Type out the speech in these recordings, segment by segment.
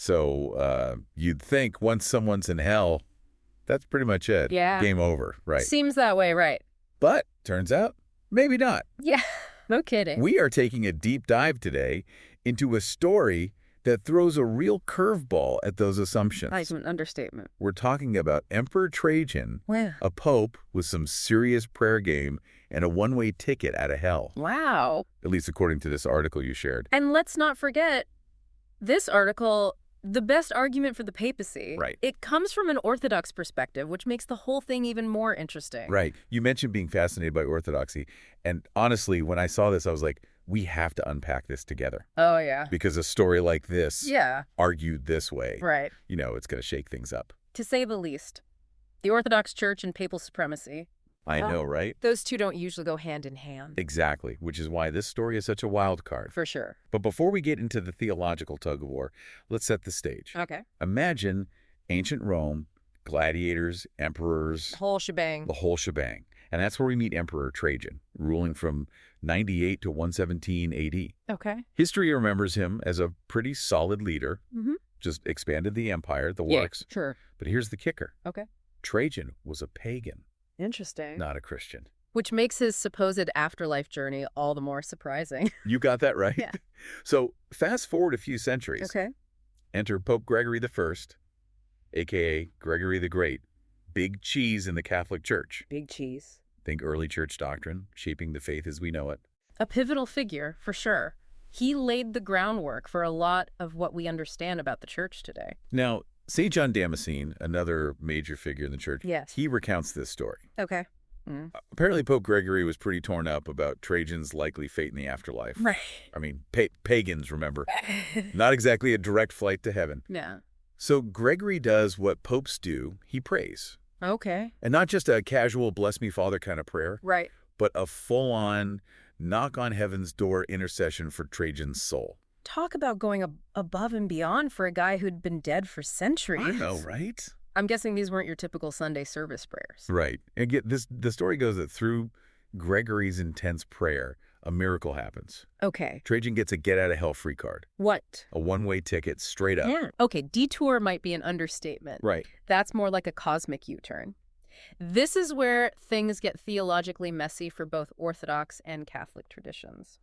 So you'd think once someone's in hell, that's pretty much it. Yeah. Game over, right? Seems that way, right? But turns out, maybe not. Yeah, no kidding. We are taking a deep dive today into a story that throws a real curveball at those assumptions. That's an understatement. We're talking about Emperor Trajan, Wow. a pope with some serious prayer game and a one-way ticket out of hell. Wow. At least according to this article you shared. And let's not forget, this article, the best argument for the papacy. Right. It comes from an Orthodox perspective, which makes the whole thing even more interesting. Right. You mentioned being fascinated by orthodoxy. And honestly, when I saw this, I was like, we have to unpack this together. Oh, yeah. Because a story like this, Yeah. argued this way, Right. it's going to shake things up. To say the least. The Orthodox Church and papal supremacy. I know, right? Those two don't usually go hand in hand. Exactly, which is why this story is such a wild card. For sure. But before we get into the theological tug-of-war, let's set the stage. Okay. Imagine ancient Rome, gladiators, emperors, Whole shebang. the whole shebang. And that's where we meet Emperor Trajan, ruling from 98 to 117 AD. Okay. History remembers him as a pretty solid leader, Mm-hmm. just expanded the empire, the Yeah, works. sure. But here's the kicker. Okay. Trajan was a pagan, Interesting. not a Christian. Which makes his supposed afterlife journey all the more surprising. You got that right? Yeah. So fast forward a few centuries. Okay. Enter Pope Gregory I, a.k.a. Gregory the Great, big cheese in the Catholic Church. Big cheese. Think early church doctrine, shaping the faith as we know it. A pivotal figure, for sure. He laid the groundwork for a lot of what we understand about the church today. Now, St. John Damascene, another major figure in the church, Yes. he recounts this story. Okay. Apparently, Pope Gregory was pretty torn up about Trajan's likely fate in the afterlife. Right. I mean, pagans, remember. Not exactly a direct flight to heaven. Yeah. So Gregory does what popes do. He prays. Okay. And not just a casual bless me, Father kind of prayer, Right. but a full-on knock on heaven's door intercession for Trajan's soul. Talk about going above and beyond for a guy who'd been dead for centuries. I know, right? I'm guessing these weren't your typical Sunday service prayers. Right. And the story goes that through Gregory's intense prayer, a miracle happens. Okay. Trajan gets a get-out-of-hell-free card, What? a one-way ticket straight up. Yeah. Okay, detour might be an understatement. Right. That's more like a cosmic U-turn. This is where things get theologically messy for both Orthodox and Catholic traditions.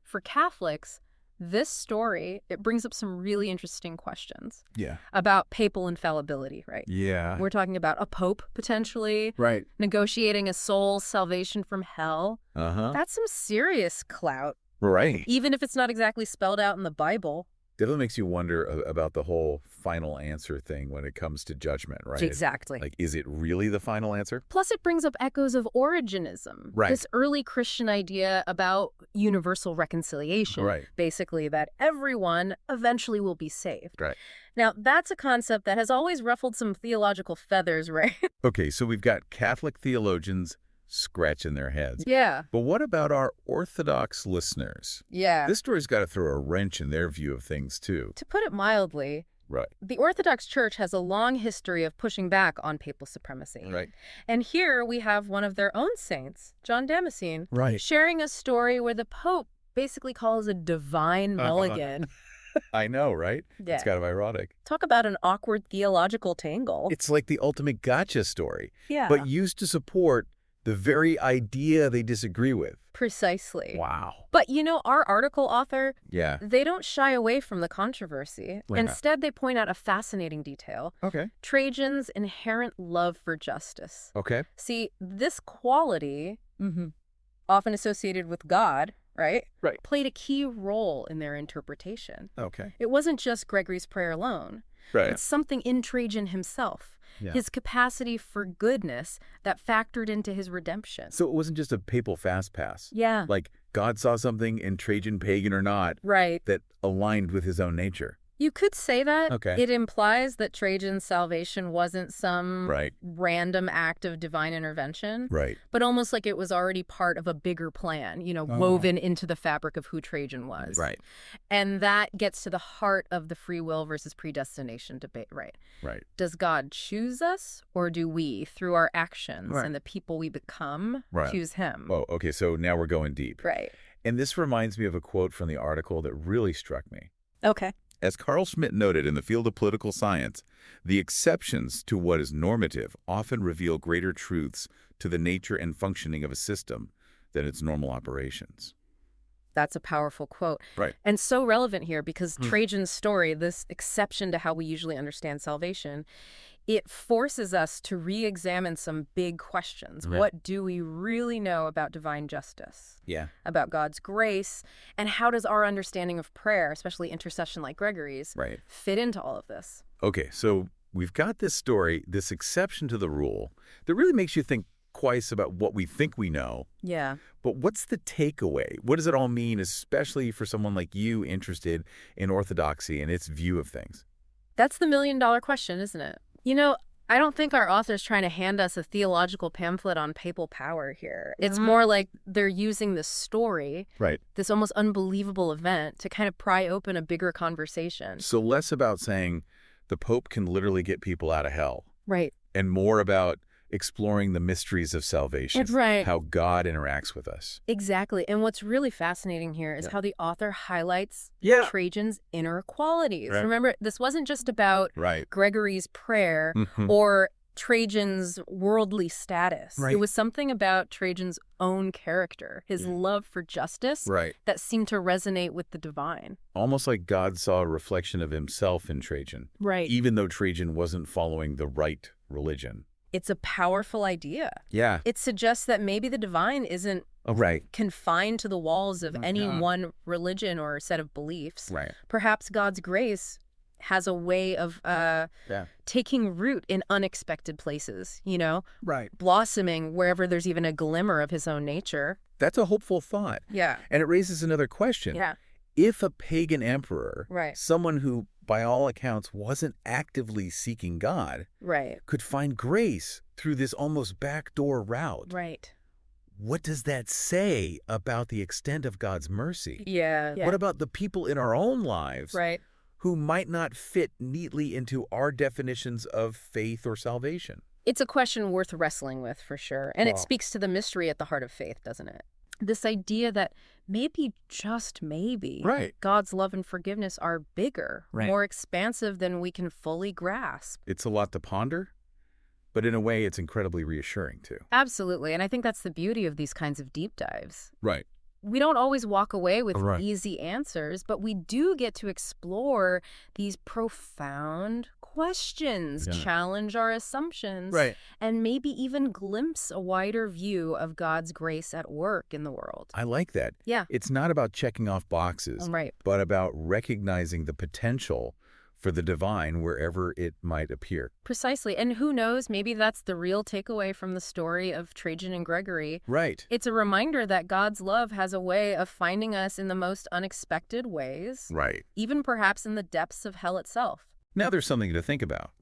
For Catholics, this story, it brings up some really interesting questions Yeah. about papal infallibility, right? Yeah. We're talking about a pope, potentially, Right. negotiating a soul's salvation from hell. Uh-huh. That's some serious clout, Right. even if it's not exactly spelled out in the Bible. Definitely makes you wonder about the whole final answer thing when it comes to judgment, right? Exactly. Like, is it really the final answer? Plus, it brings up echoes of Origenism, Right. this early Christian idea about universal reconciliation, Right. basically that everyone eventually will be saved. Right. Now, that's a concept that has always ruffled some theological feathers, right? Okay, so we've got Catholic theologians scratching their heads. Yeah. But what about our Orthodox listeners? Yeah. This story's got to throw a wrench in their view of things, too. To put it mildly, Right. the Orthodox Church has a long history of pushing back on papal supremacy. Right. And here we have one of their own saints, John Damascene, Right. sharing a story where the Pope basically calls a divine mulligan. I know, right? Yeah. It's kind of ironic. Talk about an awkward theological tangle. It's like the ultimate gotcha story, Yeah. but used to support the very idea they disagree with. Precisely. Wow. But our article author, Yeah. they don't shy away from the controversy. Why not? Instead, they point out a fascinating detail: Okay. Trajan's inherent love for justice. Okay. See, this quality, often associated with God, right? Right. Played a key role in their interpretation. Okay. It wasn't just Gregory's prayer alone. Right. It's something in Trajan himself. Yeah. His capacity for goodness that factored into his redemption. So it wasn't just a papal fast pass. Yeah. Like God saw something in Trajan, pagan or not, Right. that aligned with his own nature. You could say that. Okay. It implies that Trajan's salvation wasn't some Right. random act of divine intervention, Right. but almost like it was already part of a bigger plan, woven into the fabric of who Trajan was. Right. And that gets to the heart of the free will versus predestination debate, right? Right. Does God choose us, or do we, through our actions Right. and the people we become, Right. choose him? Oh, okay. So now we're going deep. Right. And this reminds me of a quote from the article that really struck me. Okay. As Carl Schmitt noted in the field of political science, the exceptions to what is normative often reveal greater truths to the nature and functioning of a system than its normal operations. That's a powerful quote. Right. And so relevant here because Trajan's story, this exception to how we usually understand salvation, it forces us to re-examine some big questions. Right. What do we really know about divine justice? Yeah. About God's grace? And how does our understanding of prayer, especially intercession like Gregory's, Right. fit into all of this? Okay, so we've got this story, this exception to the rule, that really makes you think twice about what we think we know. Yeah. But what's the takeaway? What does it all mean, especially for someone like you interested in orthodoxy and its view of things? That's the million-dollar question, isn't it? You know, I don't think our author's trying to hand us a theological pamphlet on papal power here. It's more like they're using this story, Right. this almost unbelievable event, to kind of pry open a bigger conversation. So less about saying the Pope can literally get people out of hell, Right. and more about exploring the mysteries of salvation, That's right. how God interacts with us. Exactly. And what's really fascinating here is Yeah. how the author highlights Yeah. Trajan's inner qualities. Right. Remember, this wasn't just about Right. Gregory's prayer Mhm. or Trajan's worldly status. Right. It was something about Trajan's own character, his Yeah. love for justice, Right. that seemed to resonate with the divine. Almost like God saw a reflection of himself in Trajan, Right. even though Trajan wasn't following the right religion. It's a powerful idea. Yeah. It suggests that maybe the divine isn't Oh, right. confined to the walls of any Yeah. one religion or set of beliefs. Right. Perhaps God's grace has a way of Yeah. taking root in unexpected places, you know, Right. blossoming wherever there's even a glimmer of his own nature. That's a hopeful thought. Yeah. And it raises another question. Yeah. If a pagan emperor, Right. someone who, by all accounts, wasn't actively seeking God, Right. could find grace through this almost backdoor route, Right. what does that say about the extent of God's mercy? Yeah. What about the people in our own lives Right. who might not fit neatly into our definitions of faith or salvation? It's a question worth wrestling with, for sure. And it Wow. speaks to the mystery at the heart of faith, doesn't it? This idea that maybe, just maybe, Right. God's love and forgiveness are bigger, Right. more expansive than we can fully grasp. It's a lot to ponder, but in a way it's incredibly reassuring too. Absolutely. And I think that's the beauty of these kinds of deep dives. Right. We don't always walk away with Right. easy answers, but we do get to explore these profound questions, Yeah. challenge our assumptions, Right. and maybe even glimpse a wider view of God's grace at work in the world. I like that. Yeah. It's not about checking off boxes, Right. but about recognizing the potential for the divine wherever it might appear. Precisely. And who knows, maybe that's the real takeaway from the story of Trajan and Gregory. Right. It's a reminder that God's love has a way of finding us in the most unexpected ways, Right. even perhaps in the depths of hell itself. Now there's something to think about.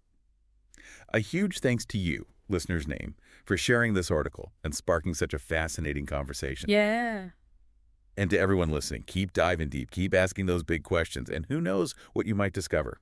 A huge thanks to you, listener's name, for sharing this article and sparking such a fascinating conversation. Yeah. And to everyone listening, keep diving deep, keep asking those big questions, and who knows what you might discover.